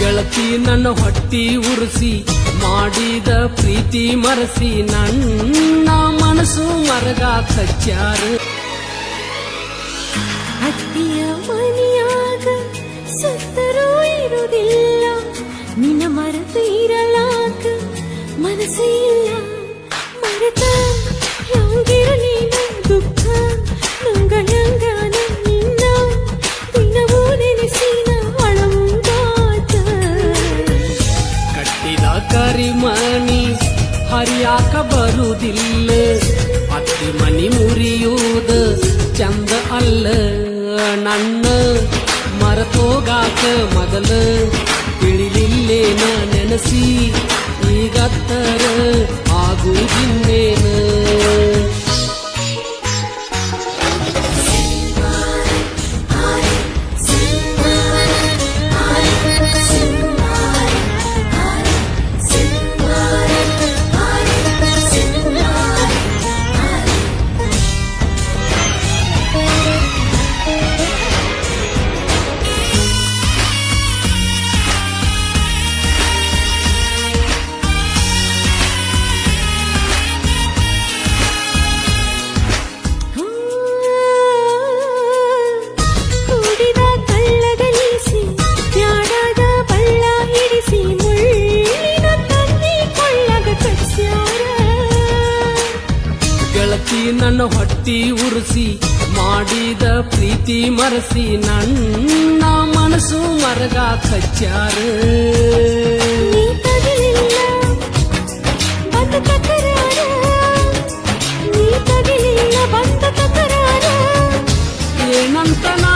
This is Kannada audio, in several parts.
ಗೆಳತಿ ನನ್ನ ಹೊಟ್ಟಿ ಉರಿಸಿ ಮಾಡಿದ ಪ್ರೀತಿ ಮರೆಸಿ ನನ್ನ ಮನಸ್ಸು ಮರಗ ಕಚ್ಚಾರ. ಅತ್ತಿಯ ಮನೆಯಾಗ ಸತ್ತರೂ ಇರುವುದಿಲ್ಲ, ನಿನ್ನ ಮರೆತು ಇರಲಾಕ ಮನಸ್ಸೇ ಇಲ್ಲ. ಮರೆತ ಹೆಂಗಿರು ನೀನ ದುಃಖ ನಂಗಳಂಗಾನ ನಿನ್ನ ದಿನವೂ ನೆನೆಸಿನ ಅಳವುಗಾತ. ಕಟ್ಟಿದ ಕರಿಮಣಿ ಹರಿಯಾಕ ಬರುವುದಿಲ್ಲ, ಅತ್ತಿ ಮನಿ ಮುರಿಯುವುದ ಚಂದ ಅಲ್ಲ. ನನ್ನ ಮರೆತೋಗಾಕ ಮೊದಲ ತಿಳಿಲಿಲ್ಲೇನ ನೆನಸಿ ಈಗತ್ತರ ಆಗುವುದಿನ್ನೇನ. ನನ್ನ ಹೊಟ್ಟಿ ಉರಿಸಿ ಮಾಡಿದ ಪ್ರೀತಿ ಮರೆಸಿ ನನ್ನ ಮನಸ್ಸು ಮರಗ ಕಚ್ಚಾರ. ಏನಂತ ನಾ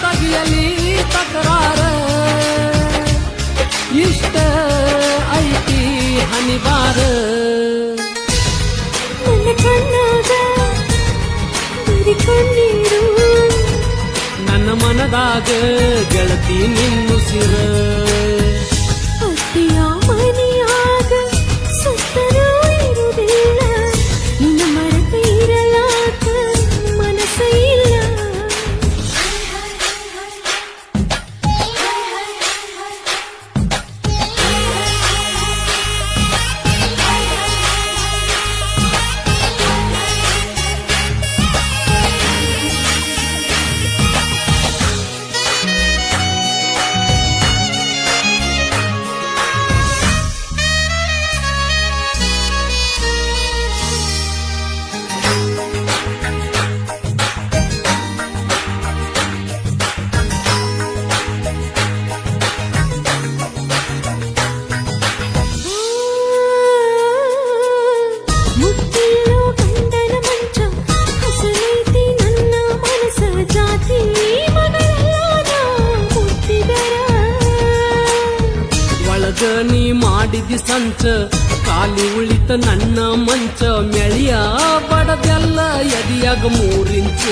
ತಗಿಯಲಿ ತಕರಾರ, ಇಷ್ಟ ಐತಿ ಹನಿಬಾರ. ನನ್ನ ಮನದಾಗ ಗೆಳತಿ ನಿನ್ನುಸಿರ. ಅತ್ತಿಯ ಮನೆಯಾಗ ಸತ್ತರೂ ಇರುವುದಿಲ್ಲ, ನಿನ್ನ ಮರೆತು ಇರಲಾಕ ಮನಸ್ಸೇ ಇಲ್ಲ. ನೀ ಮಾಡಿದಿ ಸಂಚ ಕಾಲಿ ಉಳಿತ ನನ್ನ ಮಂಚ. ಮೆಳಿಯ ಬಡದೆಲ್ಲ ಎದಿಯಾಗ 3 ಇಂಚ.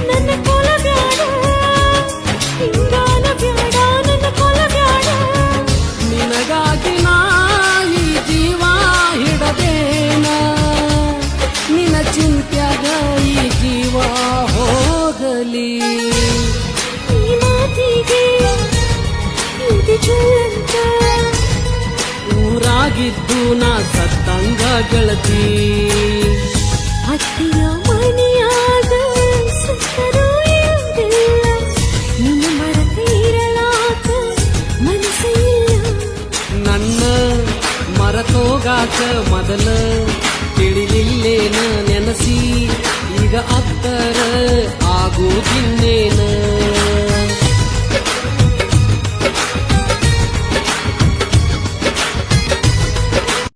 ನನ್ನ ಕೊಲ ಬ್ಯಾಡ, ಹಿಂಗಾಲ ಬ್ಯಾಡ, ನನ್ನ ಕೊಲ ಬ್ಯಾಡ. ನಿನಗಾಗಿ ನಾ ಈ ಜೀವ ಹಿಡದೇನ, ನಿನ್ನ ಚಿಂತ್ಯಾಗ ಈ ಜೀವ ಹೋಗಲಿ. ಊರಾಗಿದ್ದು ನಾ ಸತ್ತಂಗ ಗೆಳತಿ. ಅತ್ತಿಯ ಮನೆಯಾಗ ಸತ್ತರೂ ಇರುವುದಿಲ್ಲ, ನಿನ್ನ ಮರೆತು ಇರಲಾಕ ಮನಸ್ಸೇ ಇಲ್ಲ. ನನ್ನ ಮರೆತೋಗಾಕ ಮೊದಲ ತಿಳಿಲಿಲ್ಲೇನ ನೆನಸಿ ಈಗ